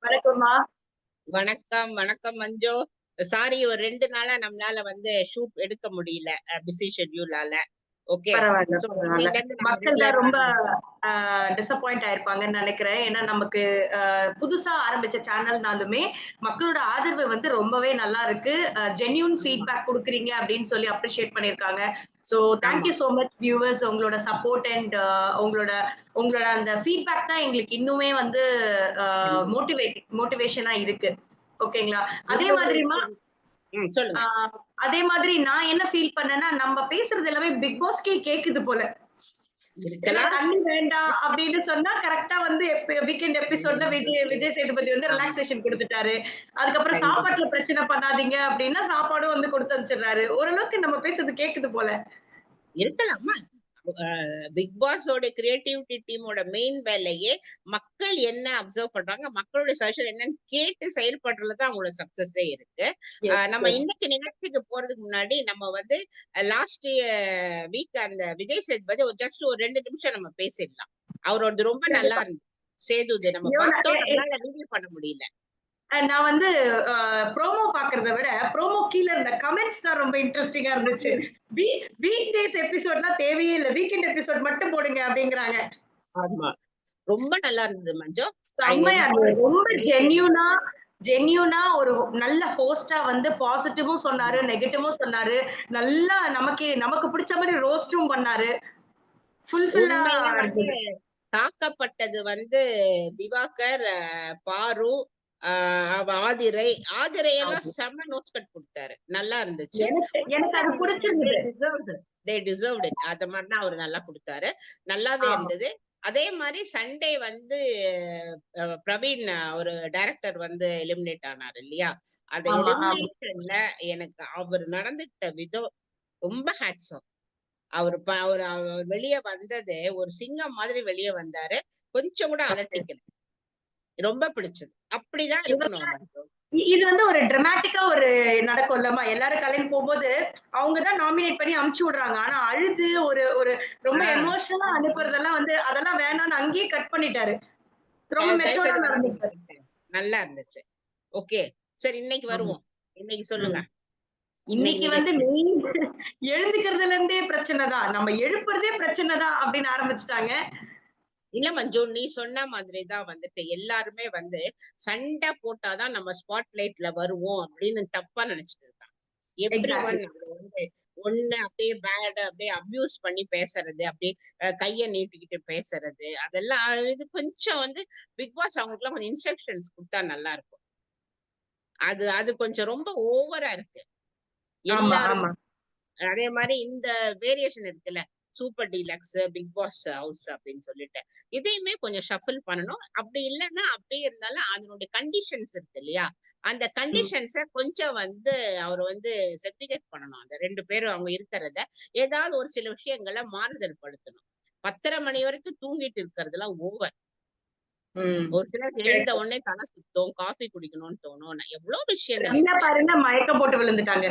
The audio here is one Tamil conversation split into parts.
வணக்கம்மா. வணக்கம், வணக்கம் மஞ்சு. சாரி ஒரு 2 நாளா நம்மளால வந்து ஷூட் எடுக்க முடியல. பிஸி ஷெட்யூலால. ஓகே. பரவால்ல, சோ பரவால்ல. இன்னையிலருந்து நம்ம மக்கள் தான் ரெகுலரா ரொம்ப டிசப்பாயிண்ட் ஆயிருப்பாங்கன்னு நெனைக்கிறேன். ஏன்னா நமக்கு புதுசா ஆரம்பிச்ச சேனல்னாலுமே, மக்களோட ஆதரவு வந்து ரொம்பவே நல்லா இருக்கு. ஜென்யூன் ஆமா, ஃபீட்பேக் குடுக்குறீங்க அப்படின்னு சொல்லி அப்ரிஷியேட் பண்ணியிருக்காங்க. ஸோ தேங்க் ஆமா. யூ சோ மச் வியூவர்ஸ் உங்களோட சப்போர்ட் அண்ட் உங்களோட உங்களோட அந்த ஃபீட்பேக் தான் எங்களுக்கு இன்னுமே வந்து அ கண்டிப்பா. மோட்டிவேஷனா இருக்கு. ஓகேங்களா? அதே உங்களோட மாதிரிமா சொல்லுங்க. ஆ அதே மாதிரி நான் என்ன ஃபீல் பண்ணேன்னா, நம்ம பேசுறது எல்லாமே பிக் பாஸ்க்கே கேக்குது போல. ஏன்னா இருக்கலாம். தண்ணி வேண்டாம் அப்படின்னு சொன்னா கரெக்ட்டா வந்து வீக்கெண்ட் எபிசோட்ல விஜய் விஜய் சேதுபதி வந்து ஆமா, ரிலாக்சேஷன் குடுத்துட்டாரு. அதுக்கப்புறம் கண்டிப்பா. சாப்பாட்டுல பிரச்சனை பண்ணாதீங்க அப்படின்னா, சாப்பாடும் வந்து குடுத்து அனுப்பிச்சுடுறாரு. ஓரளவுக்கு நம்ம பேசுறது கேக்குது போல. இருக்கலாமா? பிக் பாஸோட கிரியேட்டிவிட்டி டீமோட மெயின் வேலையே மக்கள் என்ன அப்சர்வ் பண்றாங்க, மக்களுடைய சஜஷன் என்னன்னு கேட்டு செயல்படுறதுல தான் அவங்களோட சக்சஸே இருக்கு. எஸ், நம்ம எஸ். இன்னைக்கு நிகழ்ச்சிக்கு போறதுக்கு முன்னாடி நம்ம வந்து லாஸ்ட் வீக் அந்த விஜய் சேதுபதி ஒரு ஜஸ்ட் ஒரு 2 நிமிஷம் நம்ம பேசிடலாம். அவரோடது ரொம்ப நல்லா கண்டிப்பா. இருந்துச்சு. சேதுது நம்ம ஐயோ! பார்த்தோம். நம்மளால வீடியோ பண்ண முடியல. நான் வந்து ப்ரோமோ பார்க்கிறத விட, ப்ரோமோ கீழ இருந்த கமெண்ட்ஸ் தான் ரொம்ப இன்ட்ரஸ்டிங்கா இருந்துச்சு. வீ வீக் டேஸ் எபிசோட்லாம் தேவையே இல்ல. வீக்கெண்ட் எபிசோட் மட்டும் போடுங்க அப்படிங்கிறாங்க. ஆமா. ரொம்ப நல்லா இருந்தது மஞ்சு. ஐ செம்மையா இருந்தது. என்ஜாய்ட் ரொம்ப லிசனிங். ஜென்யூனா ஒரு நல்ல ஹோஸ்ட்டா வந்து பாசிட்டிவும் சொன்னாரு, நெகட்டிவும் சொன்னாரு. நல்லா நமக்கு பிடிச்ச மாரி ரோஸ்டும் பண்ணாரு. ஃபுல்ஃபில்லா உண்மையில வந்து இருந்தது. தாக்கப்பட்டது வந்து திவாகர், பாரு, அ ஆதிரை. ஆதிரையெல்லாம் ஆமா. செம்ம நோட்ஸ் கட் குடுத்தாரு. நல்லா இருந்துச்சு. எனக்கு எனக்கு உண்மையில அது அவங்களுக்கு தே புடிச்சிருந்தது. Deserved they deserved it. அந்த மாரி தான் அவரு நல்லா குடுத்தாரு. நல்லாவே ஆமா, இருந்தது. அதே மாரி சண்டே வந்து பிரவீன் ஒரு டைரக்டர் வந்து எலிமினேட் ஆனாரு இல்லையா? அந்த ஆமா, ஆமா. எலிமினேஷன்ல எனக்கு அவரு நடந்துக்கிட்ட விதம் ரொம்ப ஹேட்ஸ் ஆஃப். அவரு வெளிய வந்தது ஒரு சிங்கம் மாதிரி வெளிய வந்தாரு. கொஞ்சம் கூட ஓகே. அலட்டிக்கல. ரொம்ப பிடிச்சது. அப்படிதான் இருக்கணும் மஞ்சு. இது வந்து ஒரு டிராமாட்டிக்கா ஒரு நடக்கும்லம்மா. எல்லாரும் கலைஞ்சு போம்போது, அவங்க தான் நாமினேட் பண்ணி அனுப்பிச்சு விடுறாங்க. ஆனா அழுது ஒரு ஒரு ரொம்ப ஆ. எமோஷனலா அனுப்புறதெல்லாம் வந்து அதெல்லாம் வேணான்னு அங்கேயே கட் பண்ணிட்டாரு. ரொம்ப தயவு மெச்சூர்டா செய்து நடந்துக்கிட்டாரு. வராதீங்க. நல்லா இருந்துச்சு. ஓகே. சரி இன்னைக்கு ஆமா. வருவோம். இன்னைக்கு சொல்லுங்க. ம். இன்னைக்கு இன்னைக்கு வந்து நிகழ்ச்சி. மெயின் எழுந்துக்கிறதுல இருந்தே பிரச்சனை தான். நம்ம எழுப்புறதே பிரச்சனை தான் அப்படின்னு ஆரம்பிச்சுட்டாங்க. இல்ல மஞ்சு, நீ சொன்ன மாதிரி தான் வந்துட்டு எல்லாருமே வந்து சண்டை போட்டா தான் நம்ம ஸ்பாட் லைட்ல வருவோம் அப்படின்னு தப்பா நினைச்சுட்டு இருக்காங்க. Everyone exactly. அது வந்து ஒண்ணு அப்படியே பேட் அப்படியே அப்யூஸ் பண்ணி பேசுறது, அப்படியே கைய நீட்டிக்கிட்டு பேசுறது, அதெல்லாம் இது கொஞ்சம் வந்து பிக் பாஸ் அவங்களுக்குலாம் கொஞ்சம் இன்ஸ்ட்ரக்ஷன்ஸ் குடுத்தா நல்லா இருக்கும். அது அது கொஞ்சம் ரொம்ப ஓவரா இருக்கு. ஆமா, எல்லாருமே ஆமா. அதே மாரி இந்த வேரியேஷன் இருக்குல்ல. Super Deluxe, Bigg Boss house அப்படின்னு சொல்லிட்டு. இதையுமே கொஞ்சம் ஷஃபில் பண்ணணும். அப்படி இல்லன்னா, அப்படியே இருந்தாலும் அதனுடைய கண்டிஷன்ஸ் இருக்கு இல்லையா? அந்த ம். கண்டிஷன்ஸ கொஞ்சம் வந்து அவரு வந்து செக்ரிகேட் பண்ணணும். அந்த 2 பேரும் அவங்க இருக்கிறத. ஏதாவது ஒரு சில விஷயங்கள மாறுதல் படுத்தணும். 10:30 மணி வரைக்கும் தூங்கிட்டு இருக்கிறதெல்லாம் ஓவர். ம். ஒரு சிலர் எழுந்த கரெக்ட். உடனே தல சுத்தும், காஃபி குடிக்கணும்னு தோணும். எவ்வளோ விஷயங்கள் ரம்யா இருக்கு. பாருங்க மயக்கம் போட்டு விழுந்துட்டாங்க.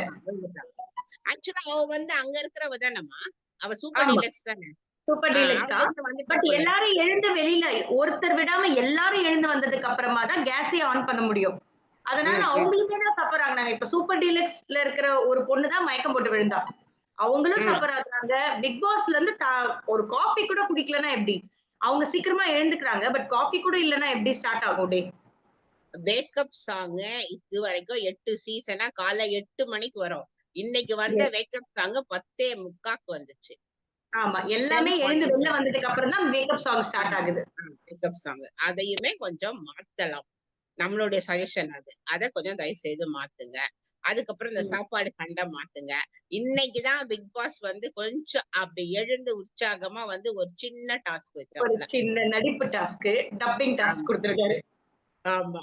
ஆக்சுவலா அவ வந்து அங்க இருக்கிறவ தானம்மா. அவ சூப்பர் ஆமா. டீலக்ஸ் தானே. சூப்பர் அவ டீலக்ஸ் தான். எழுந்து வந்துட்டா பட் போல இருக்கு. எல்லாரும் எழுந்து வெளியில ஒருத்தர் விடாம எல்லாரும் எழுந்து வந்ததுக்கு அப்புறமா தான் கேஸே ஆன் பண்ண முடியும். அதனால ம், ம், அவங்களுமே தான் சஃபர் ஆகுனாங்க. இப்ப சூப்பர் டீலக்ஸ்ல இருக்கிற ஒரு பொண்ணு தான் மயக்கம் போட்டு விழுந்தா. அவங்களும் ம். சஃபர் ஆகுறாங்க. பிக் பாஸ்ல இருந்து ஒரு காஃபி கூட குடிக்கலன்னா எப்படி? அவங்க சீக்கிரமா எழுந்துக்கிறாங்க. பட் காஃபி கூட இல்லன்னா எப்படி ஸ்டார்ட் ஆகும் டே? வேக்கப் சாங் இதுவரைக்கும் 8 சீசனா காலைல 8 மணிக்கு வரும். இன்னைக்கு வந்த எஸ். வேக்கப் சாங் 10:45க்கு வந்துச்சு. ஆமா. எல்லாமே எழுந்து வெளில 10:45. வந்ததுக்கு அப்புறம் தான் மேக்கப் சாங் ஸ்டார்ட் ஆகுது. Wake up song. அதையுமே கொஞ்சம் மாத்தலாம். நம்மளுடைய எஸ். சஜஷன் அது. அத கொஞ்சம் தயவு செய்து மாத்துங்க. அதுக்கப்புறம் இந்த ம். சாப்பாடு கண்ட மாத்துங்க. இன்னைக்கு தான் பிக் பாஸ் வந்து கொஞ்சம் அப்படி எழுந்து உற்சாகமா வந்து ஒரு சின்ன டாஸ்க் ஒரு வச்சாப்ல. சின்ன நடிப்பு டாஸ்க்கு, டப்பிங் டாஸ்க் ஆமா, குடுத்திருக்காரு. ஆமா.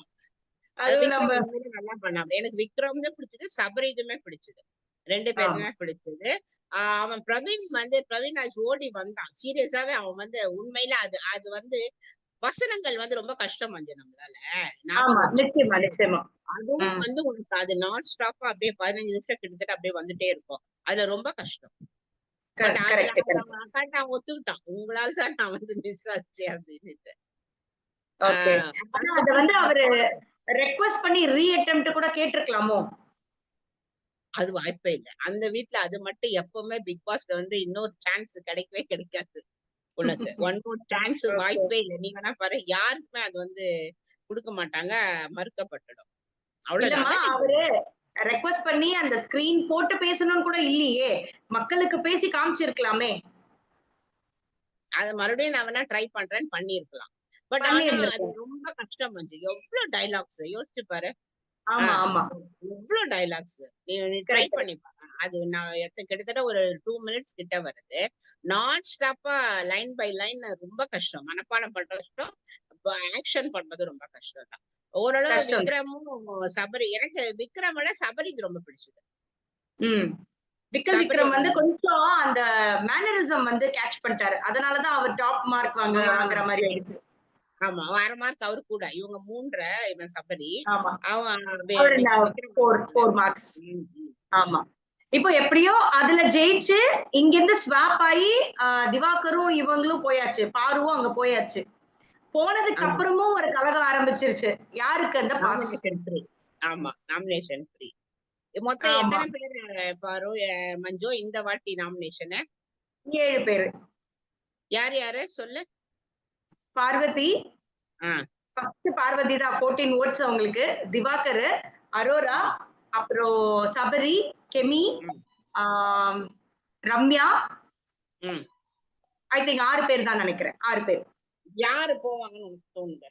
அதுவும் நம்ம விக்ரம் உண்மையிலே நல்லா பண்ணாப்ல. எனக்கு விக்ரம்து பிடிச்சது, சபரிதுமே பிடிச்சது. 2 பேருமே ஆமா. பிடிச்சது. அவன் பிரவீன் வந்து பிரவீன் ஓடி வந்தான். சீரியஸாவே அவன் வந்து உண்மையில அது அது வந்து வசனங்கள் வந்து ரொம்ப கஷ்டம் மஞ்சு நம்மளால. ஆமா. ஞாபகம் வச்சுக்கணும். நிச்சயமா, நிச்சயமா. அதுவும் ம். வந்து உனக்கு அது நான் ஸ்டாப்பா அப்படியே 15 நிமிஷம் கிட்டத்தட்ட அப்படியே வந்துட்டே இருக்கும். அது ரொம்ப கஷ்டம். பட் அதுல கரெக்ட், அது கரெக்ட். அவன் அசால்ட்டா ஒத்துக்கிட்டான். உங்களால தான் நான் வந்து மிஸ் ஆச்சு அப்படின்னுட்டு. ஓகே. ஆனா அத அதுக்கப்புறம் வந்து அவரு ரெக்வெஸ்ட் பண்ணி அட்டெம்ப்ட் கூட கேட்டிருக்கலாமோ? அது வாய்ப்பே இல்ல. அந்த வீட்ல அது மட்டும் எப்பவுமே பிக் பாஸ்ல வந்து இன்னொரு சான்ஸ் கிடைக்கவே கிடைக்காது உனக்கு. One more chance okay. வாய்ப்பே இல்ல. நீ வேணா பாரு, யாருக்குமே அது வந்து குடுக்க மாட்டாங்க. மறுக்கப்பட்டுடும். அவ்வளவுதான். இல்லம்மா, அதான் அவரு ரெக்வெஸ்ட் பண்ணி அந்த ஸ்கிரீன் போட்டு பேசணும்னு கூட இல்லையே! மக்களுக்கு பேசி காமிச்சிருக்கலாமே! அத மறுபடியும் நான் வேணா ட்ரை பண்றேன்னு பண்ணியிருக்கலாம். பட் ஆனா அது பண்ணியிருந்திருக்கலாம். ரொம்ப கஷ்டம் மஞ்சு. எவ்ளோ டயலாக்ஸ் யோசிச்சு பாரு. ஆ ஆமா, ஆமா. எவ்ளோ டயலாக்ஸ். நீ நீ ட்ரை கரெக்ட். பண்ணி பாரு. அது நான் கிட்டத்தட்ட ஒரு 2 மினிட்ஸ் கிட்ட வருது. நான் ஸ்டாப்பா லைன் பை லைன் ரொம்ப கஷ்டம். மனப்பாடம் பண்றது கஷ்டம். ஆக்ஷன் பண்றது ரொம்ப கஷ்டம் தான். ஓரளவு கஷ்டம் தான். விக்ரமும் சபரி எனக்கு விக்ரம் விட சபரிக்கு ரொம்ப பிடிச்சது. ம். விக்கல் விக்ரம் சபரியோட வந்து கொஞ்சம் அந்த மேனரிசம் வந்து கேட்ச் பண்ணிட்டாரு. அதனால தான் அவர் டாப் மார்க் ஆ வாங்குற மாரி ஆயிடுச்சு. ஆமா. 1/2 மார்க் அவரு கூட. இவங்க 3 இவன் சபரி. ஆமா. அவன் அவரு விக்ரம் 4 மார்க்ஸ். ம், ம். ஆமா. இப்போ எப்படியோ அதுல ஜெயிச்சு, இங்கிருந்து ஸ்வாப் ஆயி திவாகரும் இவங்களும் போயாச்சு. பாருவும் அங்க போயாச்சு. போனதுக்கு ஆமா. அப்புறமும் ஒரு கலகம் ஆரம்பிச்சிருச்சு. யாருக்கு அந்த பாஸ்? Nomination free. ஆமா. Nomination free. மொத்தம் ஆமா. எத்தன பேரு பாரு மஞ்சு இந்த வாட்டி நாமினேஷனு? 7 பேரு. யார் யாரு சொல்லு? பார்வதி, ஆ. ஃபர்ஸ்ட் பார்வதி தான் 14 வோட்ஸ் அவங்களுக்கு. திவாகரு, அரோரா, ம். அப்புறம் சபரி, கெமி, ம். ஆம், ரம்யா, ம். ஐ திங்க் 6 பேர் தான் நெனைக்கிறேன். 6 பேர். யாரு போவாங்கன்னு உனக்கு தோணுது?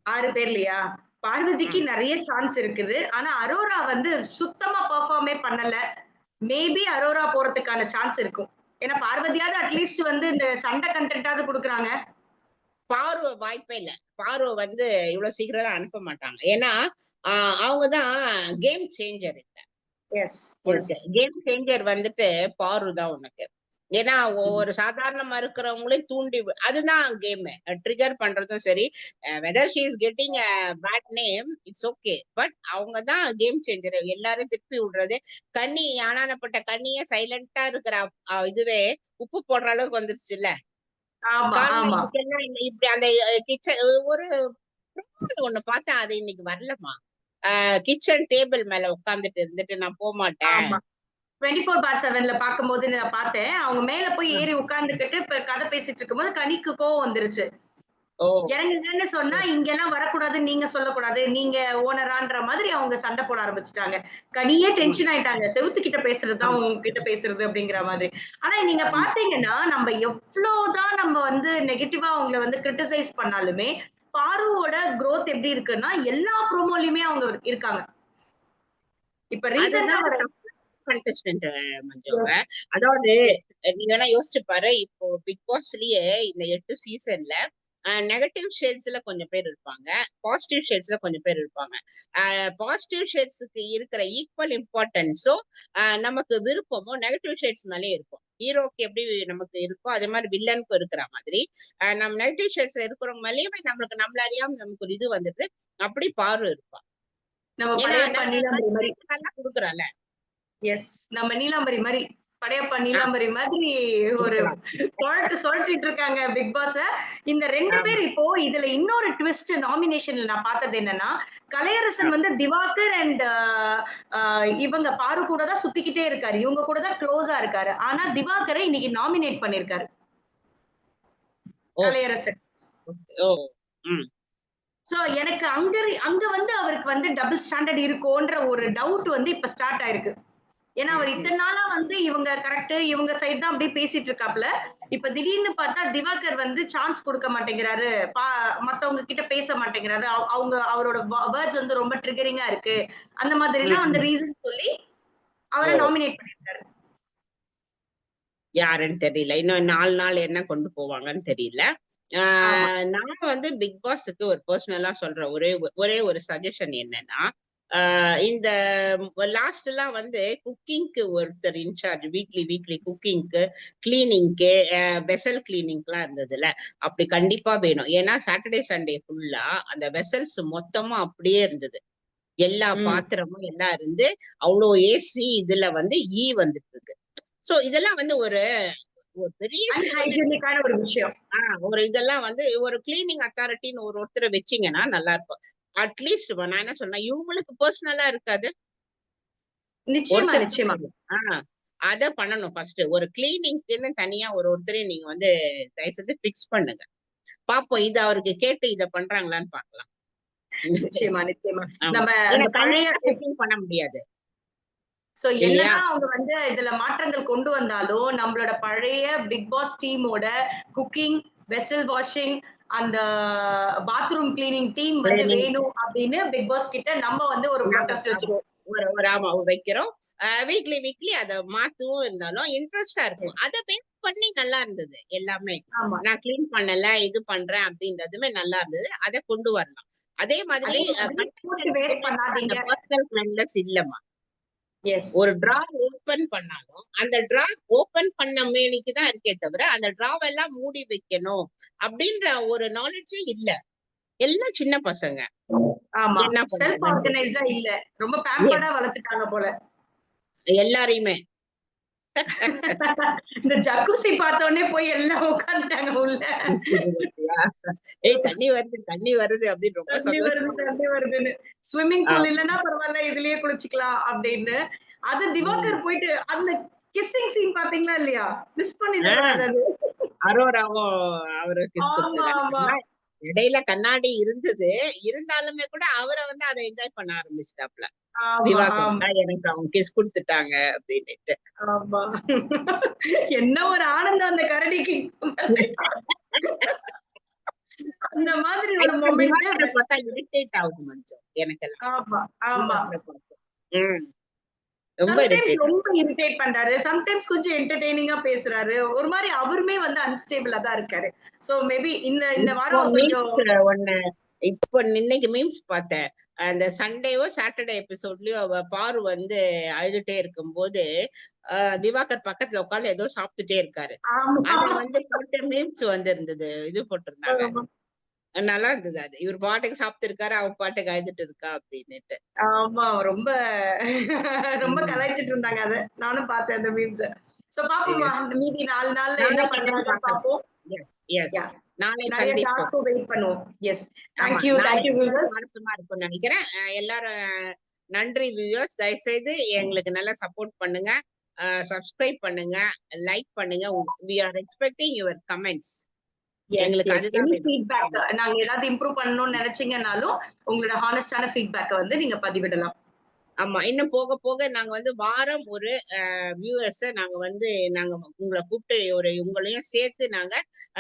6 பேர்லயா? பார்வதிக்கு ம். நெறைய சான்ஸ் இருக்குது. ஆனா அரோரா வந்து சுத்தமா பெர்ஃபார்மே பண்ணல. மேபி அரோரா போறதுக்கான சான்ஸ் இருக்கும். ஏன்னா பார்வதியாவது அட்லீஸ்ட் வந்து இந்த சண்டை கன்டென்ட்டாவது குடுக்குறாங்க. பார்வ வாய்ப்பே இல்ல. பார்வ வந்து இவ்வளவு சீக்கிரம்லாம் அனுப்ப மாட்டாங்க. ஏன்னா, அ அவங்க தான் கேம் சேஞ்சர் இல்ல. Yes, yes. உனக்கு கேம் சேஞ்சர் வந்துட்டு பாரு தான் உனக்கு. ஏன்னா, ஒரு சாதாரணமா இருக்கிறவங்களையும் அதுதான் கேமு. ட்ரிகர் பண்றதும் சரி, whether she is getting a bad name, it's okay. But அவங்க தான் கேம் சேஞ்சர். எல்லாரையும் திருப்பி விடுறது. ஆனானப்பட்ட கண்ணியே சைலன்ட்டா இருக்கிற இதுவே உப்பு போடுற அளவுக்கு வந்துருச்சுல்ல. ஆமா, காரணம் ஆமா. இதுக்கெல்லாம் இல்ல. இப்படி அந்த கிச்சன் ஒரு promo ஒண்ணு பார்த்தேன். அது இன்னைக்கு வரலமா. கிச்சன் டேபிள் மேல உட்கார்ந்துட்டு இருந்துட்டு நான் போமாட்டேன். ஆமா. 24/7ல பார்க்கும்போது நான் பார்த்தேன். அவங்க மேல போய் ம். ஏறி உட்கார்ந்துகிட்டு இப்ப கதை பேசிட்டு இருக்கும்போது கனிக்கு கோவம் வந்துருச்சு. ஓ! இறங்குங்கன்னு சொன்னா, இங்கலாம் வரக்கூடாதுன்னு நீங்க சொல்லக்கூடாது. நீங்க ஓனரான்ற மாதிரி அவங்க சண்டை போட ஆரம்பிச்சுட்டாங்க. கனியே ம். டென்ஷன் ஆயிட்டாங்க. செவுத்துக்கிட்ட பேசுறது தான் ஆமா. உங்ககிட்ட பேசுறது அப்படிங்கிற மாதிரி. ஆனா நீங்க ஆமா. பார்த்தீங்கன்னா, நம்ம எவ்ளோதான் நம்ம வந்து நெகட்டிவா அவங்கள வந்து கிரிட்டிசைஸ் பண்ணாலுமே, பாருவோட குரோத் எப்படி இருக்குன்னா, எல்லா ப்ரோமோலயுமே அவங்க இருக்காங்க. இப்ப ரீசென்ட்டா அதுதானே வர தப்பு கண்டஸ்டன்ட் மஞ்சு அவ. எஸ். அதாவது நீ வேணா யோசிச்சு பாரு. இப்போ பிக் பாஸ்லயே இந்த 8 சீசன்ல நெகட்டிவ் ஷேட்ஸ்ல கொஞ்சம் பேர் இருப்பாங்க. பாசிட்டிவ் ஷேட்ஸ்ல கொஞ்சம் பேர் இருப்பாங்க. பாசிட்டிவ் ஷேட்ஸ்க்கு இருக்கிற ஈக்குவல் இம்பார்ட்டன்ஸும் நமக்கு விருப்பமும் நெகட்டிவ் ஷேட்ஸ் மேலயே இருக்கும். ஹீரோக்கு எப்படி நமக்கு இருக்கோ அதே மாதிரி வில்லனுக்கும் இருக்கிற மாதிரி நம்ம நெகட்டிவ் ஷேட்ஸ்ல இருக்கிறவங்க மேலயுமே நம்மள அறியாம நமக்கு ஒரு இது வந்துருது. அப்படி பாரு இருப்பா. நம்ம ஏன்னா படையப்பா நீலாம்பரி மாரி. நல்லா குடுக்குறால. எஸ். நம்ம நீலாம்பரி மாரி. படையப்பா ஆ, நீலாம்பரி மாதிரி ஒரு இருக்கலாம். சுழட்டிட்டு இருக்காங்க பிக் பாஸ. இந்த 2 ஆமா. பேர் இப்போ இதுல இன்னொரு ட்விஸ்ட் நாமினேஷன்ல நான் பார்த்தது என்னன்னா, ஆ. கலையரசன் வந்து திவாகர் அண்ட் இவங்க பாரு கூட தான் சுத்திக்கிட்டே இருக்காரு. இவங்க கூட தான் க்ளோஸா இருக்காரு. ஆனா திவாகர இன்னைக்கு நாமினேட் பண்ணியிருக்காரு. ஓ! கலையரசன். ஓ! ம். சோ எனக்கு அங்க வந்து அவருக்கு வந்து டபுள் ஸ்டாண்டர்ட் இருக்கோன்ற ஒரு டவுட் வந்து இப்ப ஸ்டார்ட் ஆயிருக்கு. ஏன்னா ம். அவர் ம். இத்தன நாளா வந்து இவங்க கரெக்ட், இவங்க சைடு தான் அப்படியே பேசிட்டு இருக்காப்ல. இப்ப திடீர்னு பார்த்தா திவாகர் வந்து சான்ஸ் குடுக்க மாட்டேங்கிறாரு. பா மத்தவங்க கிட்ட பேச மாட்டேங்கிறாரு. அவங்க அவரோட வேர்ட்ஸ் வந்து ரொம்ப ட்ரிகரிங்கா இருக்கு. அந்த ம். மாதிரிலாம் வந்து ம். ரீசன் சொல்லி அவர ஓ! நாமினேட் பண்ணிருக்காரு. யாருன்னு தெரியல. இன்னும் 4 நாள் என்ன கொண்டு போவாங்கன்னு தெரியல. ஆ ஆமா. நான் வந்து பிக் பாஸ்க்கு ஒரு பெர்சனலா சொல்ற ஒரே ஒரு சஜஷன் என்னன்னா, இந்த லாஸ்ட்லாம் வந்து குக்கிங்க்கு ஒருத்தர் இன்சார்ஜ் வீக்லி குக்கிங்க்கு, கிளீனிங்க்கு, வெசல் கிளீனிங்க்லாம் இருந்ததுல்ல. அப்படி கண்டிப்பா வேணும். ஏன்னா சாட்டர்டே, சண்டே ஃபுல்லா அந்த வெசல்ஸ் மொத்தமா அப்படியே இருந்தது. எல்லா ம். பாத்திரமும் எல்லாம் இருந்து, அவ்ளோ ஏசி இதுல வந்து வந்துட்டு இருக்கு. சோ இதெல்லாம் வந்து ஒரு ஒரு பெரிய அன்ஹைஜீனிக்கான ஒரு விஷயம். ஒரு இதெல்லாம் வந்து ஒரு கிளீனிங் அத்தாரிட்டின்னு ஒருத்தரை வச்சீங்கன்னா நல்லா இருக்கும். அட்லீஸ்ட் நான் என்ன சொன்னேன், இவங்களுக்கு பர்சனலா இருக்காது. நிச்சயமா, ஒருத்தர் நிச்சயமா. அத பண்ணணும் ஃபர்ஸ்ட். ஒரு கிளீனிங்க்குன்னு தனியா ஒருத்தரையும் நீங்க வந்து தயவு செஞ்சு ஃபிக்ஸ் பண்ணுங்க. பாப்போம் இது அவருக்கு கேட்டு இத பண்றாங்களான்னு பாக்கலாம். நிச்சயமா, நிச்சயமா. ஆமா. நம்ம ஏன்னா அந்த பழைய தனியா குக்கிங் பண்ண முடியாது. சோ இல்லையா? என்னதான் அவங்க வந்து இதுல மாற்றங்கள் கொண்டு வந்தாலும், நம்மளோட பழைய பிக் பாஸ் டீமோட குக்கிங், வெசல் வாஷிங், அந்த பாத்ரூம் கிளீனிங் டீம் வந்து கிளீனிங் வேணும் அப்படின்னு பிக் பாஸ் கிட்ட நம்ம வந்து ஒரு நாங்க ப்ரொடெஸ்ட் வச்சுருவோம். வைக்கிறோம். வீக்லி அத மாத்தவும் இருந்தாலும் இன்ட்ரெஸ்ட்டா இருக்கும். அத பேஸ் பண்ணி நல்லா இருந்தது எல்லாமே. ஆமா. நான் கிளீன் பண்ணல, இது பண்றேன் அப்படின்றதுமே நல்லா இருந்தது. அத கொண்டு வரலாம். அதே மாதிரி அதே மாதிரி ஃபுட் வேஸ்ட் பண்ணாதீங்க. அந்த பர்சனல் கிளென்லினஸ் இல்லம்மா. எஸ். ஒரு டிரா ஓப்பன் பண்ணாலும், அந்த டிரா ஓப்பன் பண்ண மேனிக்கு தான் இருக்கே தவிர, அந்த டிராவெல்லாம் மூடி வைக்கணும் அப்படின்ற ஒரு நாலேட்ஜே இல்ல. எல்லாம் சின்ன பசங்க. ஆமா. என்ன செல்ஃப் பண்றதுன்னு தெரியல. ஆர்கனைஸ்டா இல்ல. ரொம்ப பேம்பர்டா வளர்த்துட்டாங்க போல. எல்லாரையுமே. இந்த ஜக்கூசி பார்த்த உடனே போய் எல்லாம் உட்கார்ந்துட்டாங்க உள்ள. ஏய் தண்ணி வருது அப்படின்னு ரொம்ப தண்ணி வருது, சந்தோஷமா தண்ணி வருதுன்னு. ஸ்விம்மிங் பூல் ஆமா. இல்லன்னா பரவால்ல, இதுலயே குளிச்சுக்கலாம் அப்படின்னு. அது திவாகர் போயிட்டு அந்த கிஸ்ஸிங் சீன் பாத்தீங்களா இல்லையா? மிஸ் பண்ணிட ஆ, கூடாது அது. அரோராவும் அவரு கிஸ் ஆமா, கொடுத்தது. ஆமா. இடையில கண்ணாடி இருந்தது. இருந்தாலுமே கூட அவர வந்து அத என்ஜாய் பண்ண ஆரம்பிச்சிட்டாப்ல. ஆமா, திவாகர் ஆமா, எனக்கு அவங்க கிஸ் குடுத்துட்டாங்க அப்படின்னுட்டு. ஆமா. என்ன ஒரு ஆனந்தம் அந்த கரடிக்கு. அந்த மாதிரி ஒரு எனக்கு மொமெண்ட் திவாகர பார்த்தா இரிட்டேட் ஆகுது மஞ்சம். எனக்கெல்லாம். ஆமா, ஆமா. திவாகர பார்த்தா. ம். ரொம்ப சம்டைம்ஸ் இரிட்டேட். ரொம்ப இரிட்டேட் பண்றாரு. சம்டைம்ஸ் கொஞ்சம் என்டர்டெய்னிங்கா பேசுறாரு. ஒரு மாரி அவருமே வந்து அன்ஸ்டேபிளா தான் இருக்காரு. சோ மேபி இந்த இந்த இப்போ வாரம் கொஞ்சம் மீம்ஸ் ஒண்ணு இப்போ இன்னைக்கு மீம்ஸ் பார்த்தேன். அந்த சண்டேவோ சாட்டர்டே எபிசோட்லயோ பாரு வந்து அழுதுட்டே இருக்கும்போது, திவாகர் பக்கத்துல உட்கார்ந்து ஏதோ சாப்பிட்டுட்டே இருக்காரு. ஆமா, அத வந்து போட்டு மீம்ஸ் வந்திருந்தது. இது போட்டிருந்தாங்க. ஆமா, நல்லா இருந்தது அது. இவரு பாட்டுக்கு சாப்பிட்டு இருக்காரு, அவ பாட்டுக்கு அழுதுட்டு இருக்கா அப்படின்னுட்டு. ஆமா. ரொம்ப ரொம்ப ம். கலாய்ச்சிட்டு இருந்தாங்க அத. நானும் பார்த்தேன் அந்த மீம்ஸ. சோ பாப்போமா, எஸ். மீதி 4 நாள்ல என்ன நாளைக்கு என்னன்னு பண்றாங்கன்னு பார்க்கலாம். பாப்போம். Yes, yes. யா. நாளை நெறைய சந்திப்போம். டாஸ்க்கும் வெயிட் பண்ணுவோம். எஸ். ஆமா. தேங்க் யூ நாளைக்கு தான் வியூவர்ஸ். சுவாரஸ்யமா இருக்கும்னு நெனைக்கிறேன். எல்லாரும் நன்றி வியூவர்ஸ். தயவுசெய்து எங்களுக்கு நல்லா சப்போர்ட் பண்ணுங்க. சப்ஸ்கிரைப் பண்ணுங்க, லைக் பண்ணுங்க. We are expecting your comments. Yes, எங்களுக்கு எஸ். அதுதான் எனி வேணும். ஃபீட்பேக் ஆமா. நாங்க ஏதாவது இம்ப்ரூவ் பண்ணணும்னு நெனச்சீங்கன்னாலும், உங்களோட ஹானஸ்டான ஃபீட்பேக்க வந்து நீங்க பதிவிடலாம். ஆமா. இன்னும் போக போக நாங்க வந்து வாரம் ஒரு வியூவர்ஸ நாங்க உங்கள கூப்பிட்டு உங்களையும் சேர்த்து நாங்க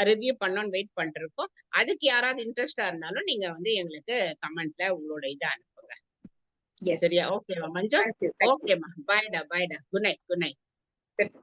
ரிவ்யூ பண்ணோம்னு வெயிட் பண்ணிட்டுருக்கோம். அதுக்கு யாராவது இன்ட்ரெஸ்ட்டா இருந்தாலும் நீங்க வந்து எங்களுக்கு கமெண்ட்ல உங்களோட இத அனுப்புங்க. எஸ். சரியா? ஓகேவா மஞ்சு? Thank you. ஓகேம்மா. பாய்டா. Good night. Thank you.